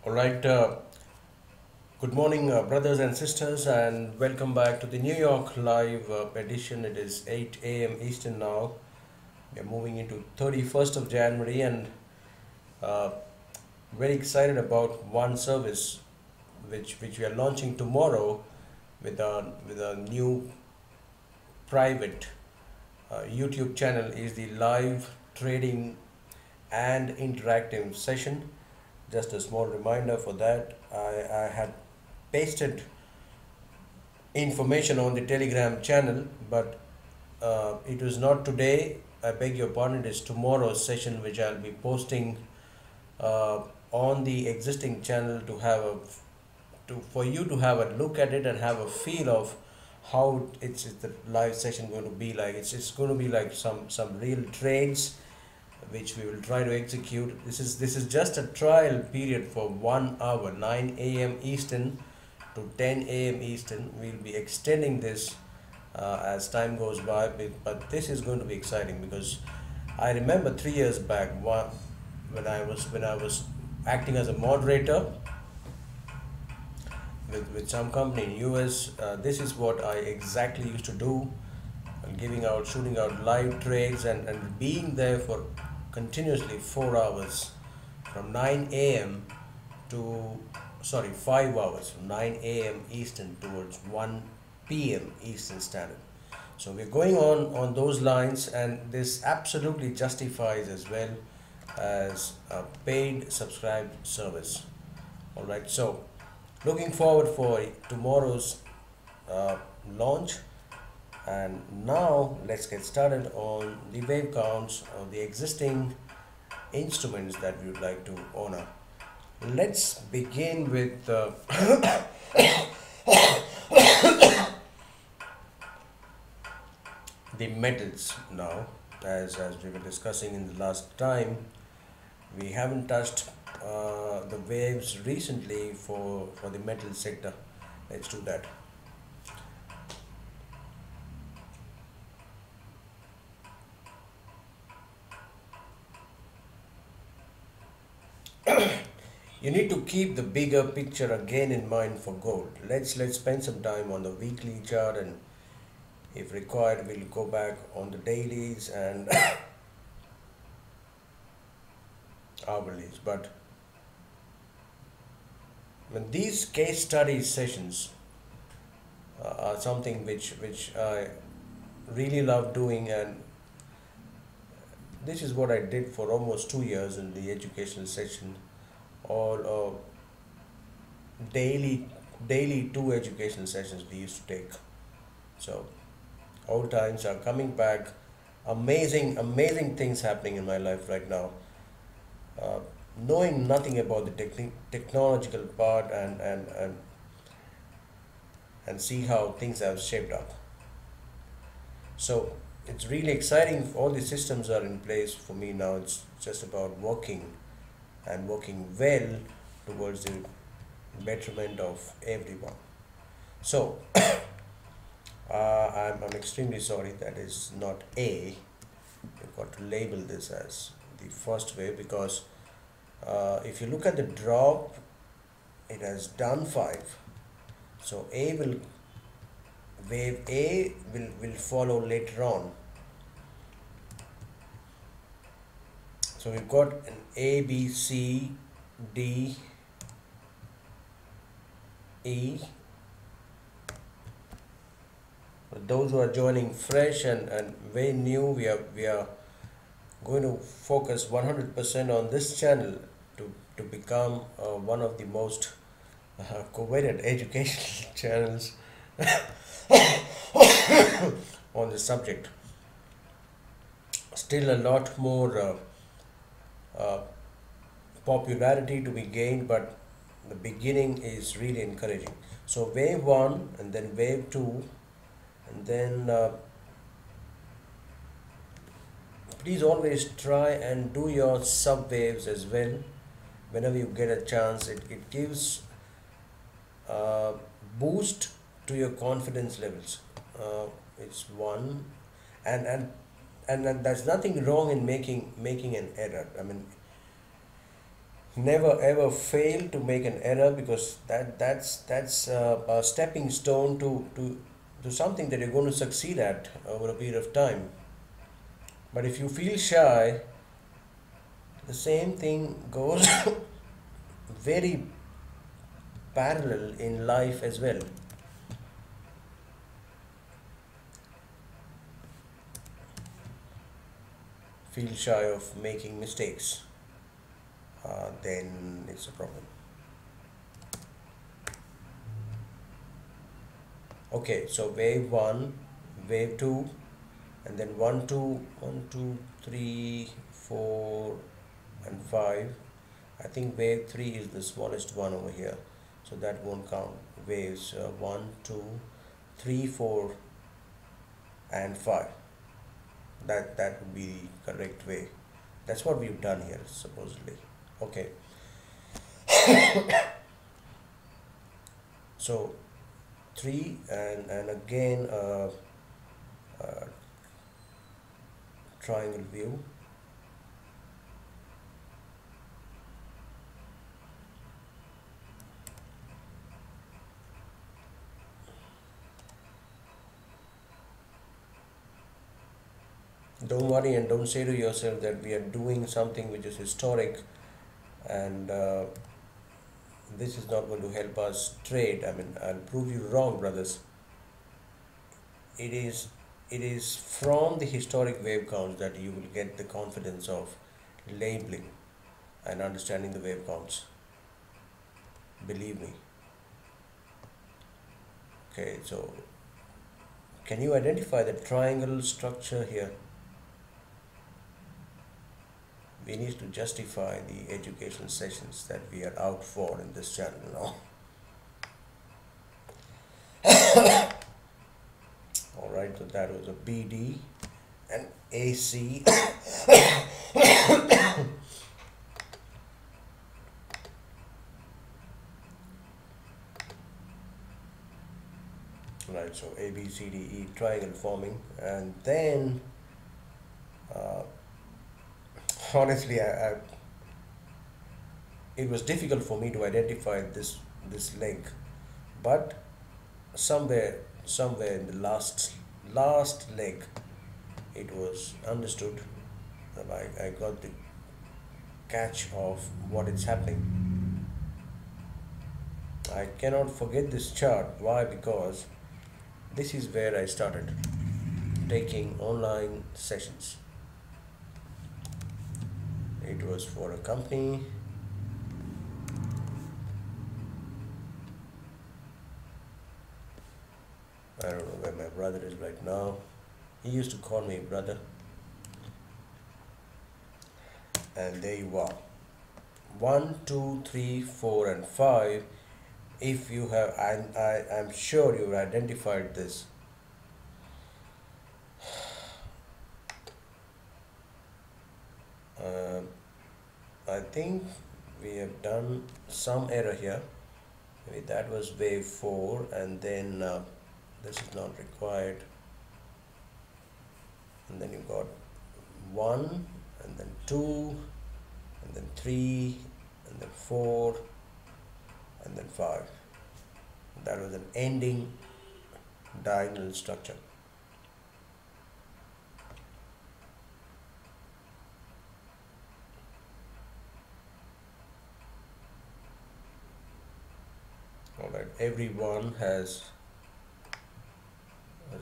All right. Good morning, brothers and sisters, and welcome back to the New York Live edition. It is 8 a.m. Eastern now. We are moving into 31st of January, and uh, very excited about one service which we are launching tomorrow with a new private YouTube channel. Is the live trading and interactive session. Just a small reminder for that. I had pasted information on the Telegram channel, but it was not today. I beg your pardon. It is tomorrow's session, which I'll be posting uh, on the existing channel to have a to for you to have a look at it and have a feel of how it's the live session going to be like. It's going to be like some real trades which we will try to execute. This is just a trial period for 1 hour, 9 a.m. Eastern to 10 a.m. Eastern. We'll be extending this as time goes by, but this is going to be exciting because I remember 3 years back when I was acting as a moderator with some company in US. This is what I exactly used to do, giving out, shooting out live trades and being there for continuously 4 hours from 9 a.m. to 5 hours from 9 a.m. Eastern towards 1 p.m. Eastern Standard. So we're going on those lines, and this absolutely justifies as well as a paid subscribed service. All right, so looking forward for tomorrow's uh, launch. And now let's get started on the wave counts of the existing instruments that we would like to honor. Let's begin with the metals now. As we were discussing in the last time, we haven't touched the waves recently for the metal sector. Let's do that. You need to keep the bigger picture again in mind for gold. Let's spend some time on the weekly chart, and if required we'll go back on the dailies and hourlies. But when these case study sessions are something which I really love doing, and this is what I did for almost 2 years in the educational section, or daily two educational sessions we used to take. So old times are coming back. Amazing things happening in my life right now. uh, Knowing nothing about the technological part, and see how things have shaped up. So it's really exciting. All the systems are in place for me now. It's just about working and working well towards the betterment of everyone. So I'm extremely sorry that is not A. You've got to label this as the first wave because if you look at the drop, it has done 5. So wave A will follow later on. So we've got an A, B, C, D, E. For those who are joining fresh and very new, we are going to focus 100% on this channel to become one of the most coveted educational channels on the subject. Still a lot more uh, popularity to be gained, but the beginning is really encouraging. So wave 1 and then wave 2, and then please always try and do your sub waves as well whenever you get a chance. It gives uh, boost to your confidence levels. It's one, and and there's nothing wrong in making an error. I mean, Never ever fail to make an error, because that's a stepping stone to something that you're going to succeed at over a period of time. But if you feel shy, the same thing goes very parallel in life as well. Feel shy of making mistakes, then it's a problem. Okay, so wave one, wave two, and then one, two, three, four, and five. I think wave three is the smallest one over here, so that won't count. Waves one, two, three, four, and five. That would be the correct way. That's what we've done here, supposedly. Okay, so three and again uh, triangle view. Don't worry and don't say to yourself that we are doing something which is historic, and this is not going to help us trade. I mean, I'll prove you wrong, brothers. It is it is from the historic wave counts that you will get the confidence of labeling and understanding the wave counts. Believe me. Okay, so can you identify the triangle structure here? We need to justify the education sessions that we are out for in this channel now. Alright, so that was a BD and AC. Right, so ABCDE triangle forming, and then uh, honestly, it was difficult for me to identify this leg, but somewhere in the last leg, it was understood. And I got the catch of what is happening. I cannot forget this chart. Why? Because this is where I started taking online sessions. It was for a company. I don't know where my brother is right now. He used to call me brother. And there you are. 1, 2, 3, 4, and 5. If you have, I'm sure you've identified this. I think we have done some error here. Maybe that was wave 4, and then this is not required. And then you got 1, and then 2, and then 3, and then 4, and then 5. That was an ending diagonal structure. Alright, everyone has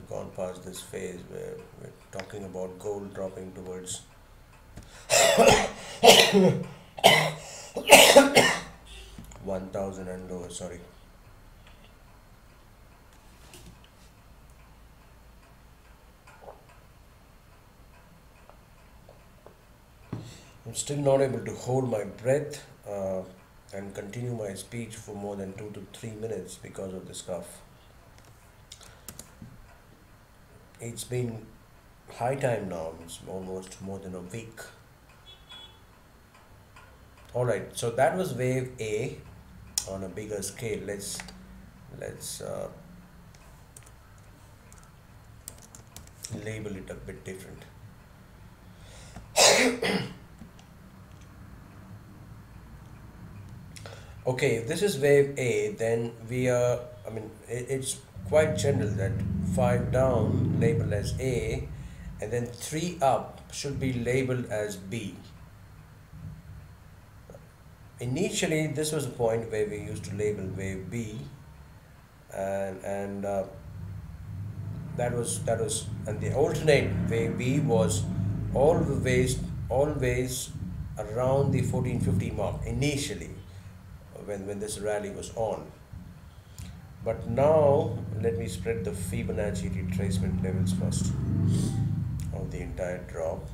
gone past this phase where we're talking about gold dropping towards 1000 and lower, sorry. I'm still not able to hold my breath and continue my speech for more than 2 to 3 minutes because of this cough. It's been high time now, it's almost more than a week. Alright, so that was wave A on a bigger scale. Let's label it a bit different. Okay, if this is wave A, then we are, it's quite general that 5 down labeled as A and then 3 up should be labeled as B. Initially, this was a point where we used to label wave B, and that was and the alternate wave B was always around the 1450 mark initially when this rally was on. But now let me spread the Fibonacci retracement levels first of the entire drop.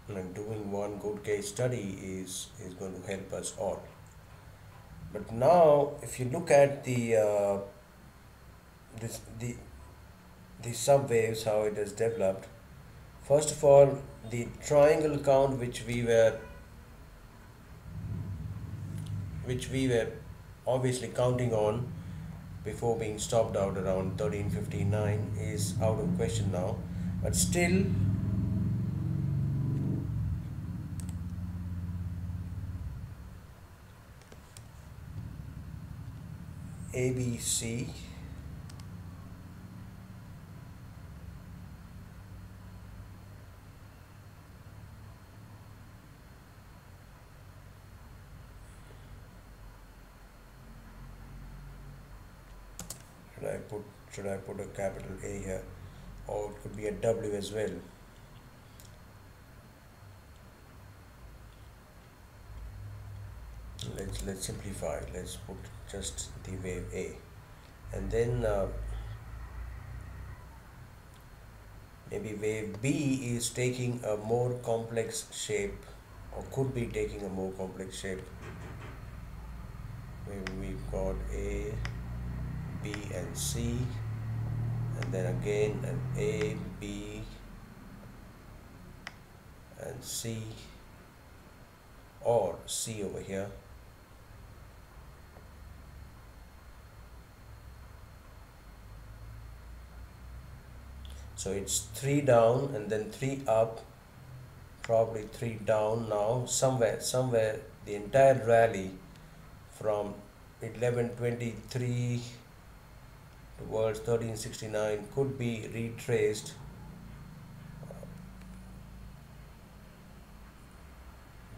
And doing one good case study is going to help us all. But now, if you look at this, the subwaves, how it has developed, first of all, the triangle count which we were obviously counting on before being stopped out around 1359 is out of question now. But still, ABC, should I put a capital A here, or it could be a W as well. Let's simplify. Let's put just the wave A, and then maybe wave B is taking a more complex shape, or could be taking a more complex shape. Maybe we've got A, B, and C, and then again an A, B, and C, or C over here. So it's 3 down and then 3 up, probably 3 down now. Somewhere the entire rally from 1123 towards 1369 could be retraced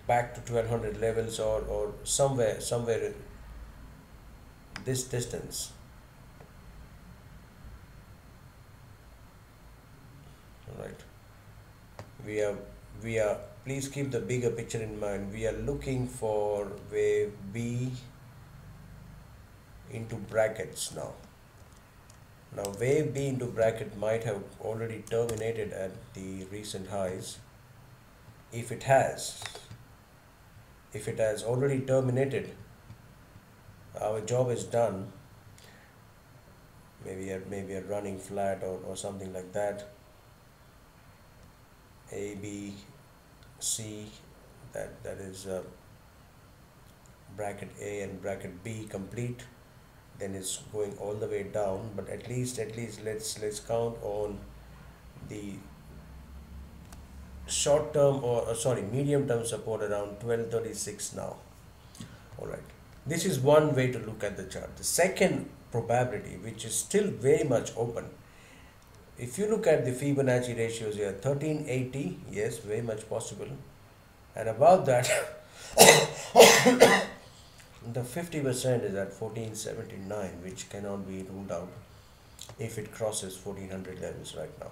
back to 1200 levels, or somewhere this distance. Right, we are please keep the bigger picture in mind. We are looking for wave B into brackets now. Wave B into bracket might have already terminated at the recent highs. If it has already terminated, our job is done. Maybe a running flat or something like that. A, B, C, that is bracket A and bracket B complete. Then it's going all the way down. But at least let's count on the short term medium term support around 1236 now. All right. This is one way to look at the chart. The second probability, which is still very much open, if you look at the Fibonacci ratios here, 1380, yes, very much possible. And above that, the 50% is at 1479, which cannot be ruled out if it crosses 1400 levels right now.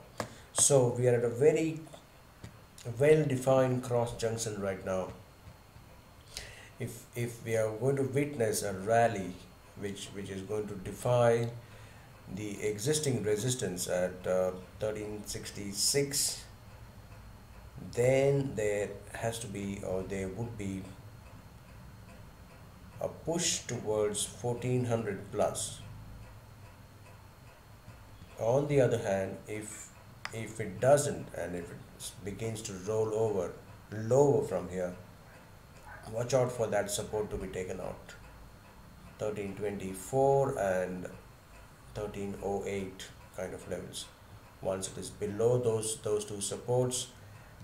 So we are at a very well-defined cross junction right now. If we are going to witness a rally which is going to defy the existing resistance at 1366, then there has to be, or there would be, a push towards 1400 plus. On the other hand, if it doesn't, and if it begins to roll over lower from here, watch out for that support to be taken out. 1324 and 1308 kind of levels. Once it is below those two supports,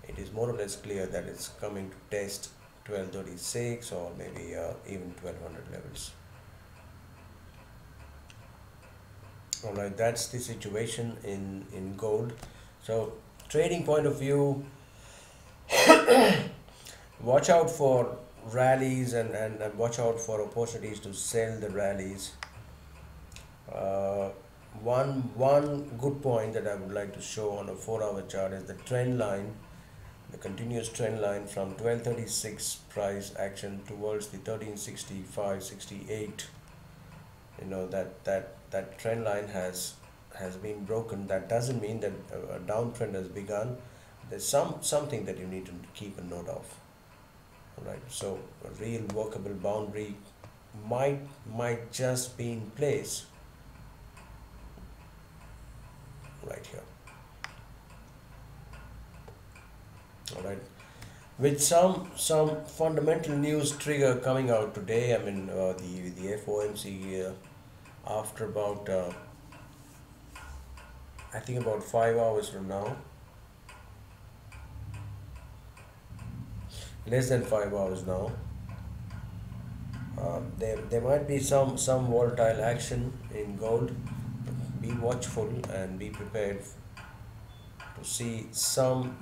it is more or less clear that it's coming to test 1236 or maybe even 1200 levels. All right, that's the situation in gold. So trading point of view, watch out for rallies and watch out for opportunities to sell the rallies. uh, one good point that I would like to show on a 4-hour chart is the trend line, the continuous trend line from 1236 price action towards the 1365-68. You know that trend line has been broken. That doesn't mean that a downtrend has begun. There's something that you need to keep a note of. All right, so a real workable boundary might just be in place right here. All right, with some fundamental news trigger coming out today. I mean, the FOMC after about I think about 5 hours from now, less than 5 hours now. There might be some volatile action in gold. Be watchful and be prepared to see some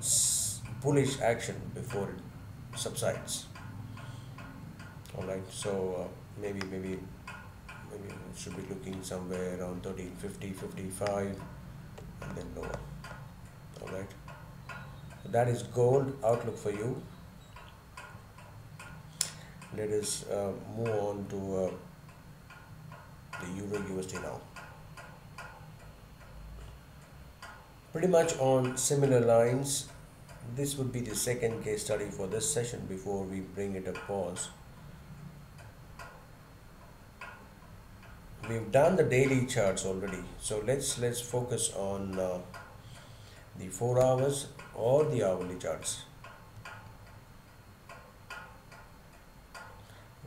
bullish action before it subsides. All right, so maybe we should be looking somewhere around 1350, 55, and then lower. All right, so that is gold outlook for you. Let us move on to the EURUSD now. Pretty much on similar lines. This would be the second case study for this session before we bring it a pause. We've done the daily charts already, so let's focus on the 4 hours or the hourly charts.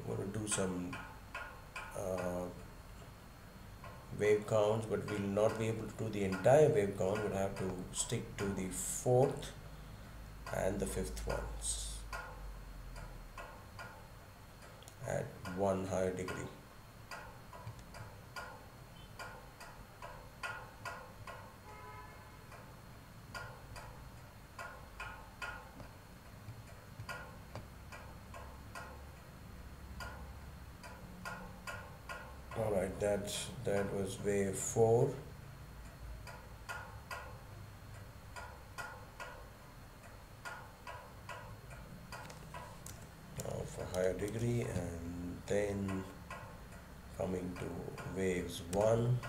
We're going to do some wave counts, but we'll not be able to do the entire wave count. We'll have to stick to the 4th and the 5th ones at one higher degree. All right, that was wave 4. Of a higher degree, and then coming to waves 1,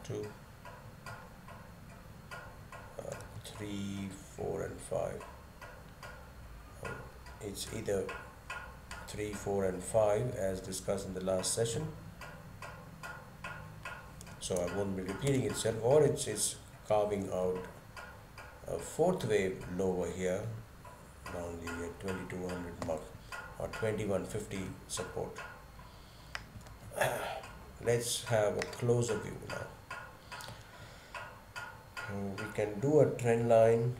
2, 3, 4, and 5. It's either 3, 4, and 5 as discussed in the last session, so I won't be repeating itself, or it's carving out a 4th wave lower here around the 2200 mark or 2150 support. Let's have a closer view now. We can do a trend line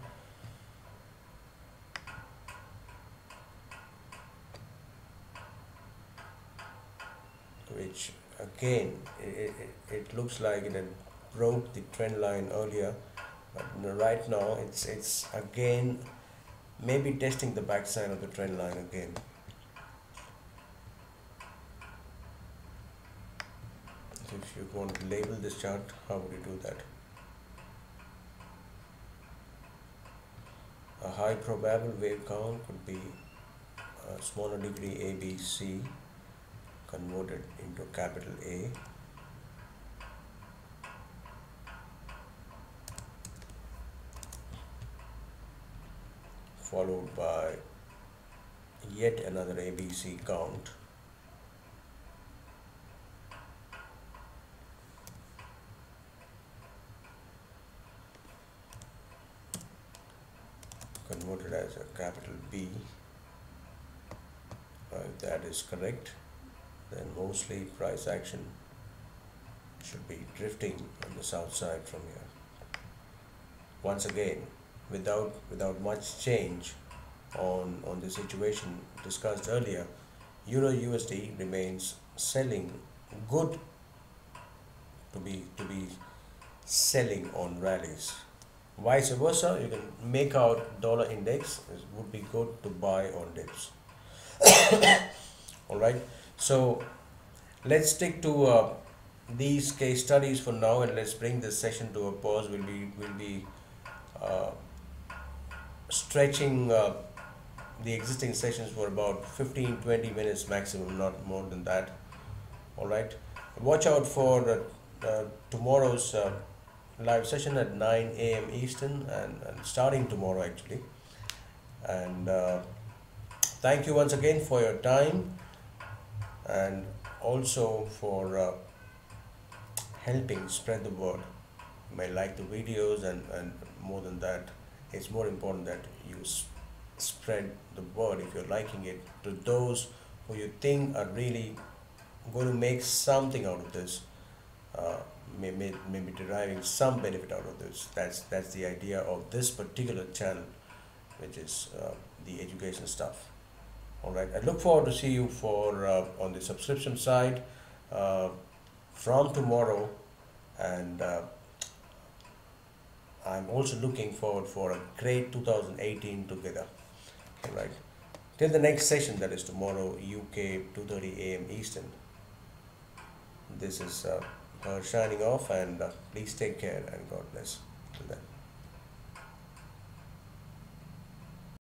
which again it looks like it had broke the trend line earlier, but right now it's again maybe testing the backside of the trend line again. So if you want to label this chart, how would you do that? A high probable wave count could be a smaller degree ABC converted into capital A, followed by yet another ABC count, converted as a capital B. If that is correct, then mostly price action should be drifting on the south side from here. Once again, without much change on the situation discussed earlier, Euro USD remains selling good to be selling on rallies. Vice versa, you can make out dollar index would be good to buy on dips. All right. So let's stick to these case studies for now, and let's bring this session to a pause. We'll be uh, stretching the existing sessions for about 15-20 minutes maximum, not more than that. All right. Watch out for tomorrow's live session at 9 a.m. Eastern, and starting tomorrow actually. And thank you once again for your time, and also for helping spread the word. You may like the videos, and more than that, it's more important that you spread the word if you're liking it to those who you think are really going to make something out of this, uh, maybe deriving some benefit out of this. That's the idea of this particular channel, which is the education stuff. All right. I look forward to see you for on the subscription side uh, from tomorrow, and I'm also looking forward for a great 2018 together. All right. Till the next session, that is tomorrow, UK 2:30 a.m. Eastern. This is her signing off, and please take care and God bless. Till then.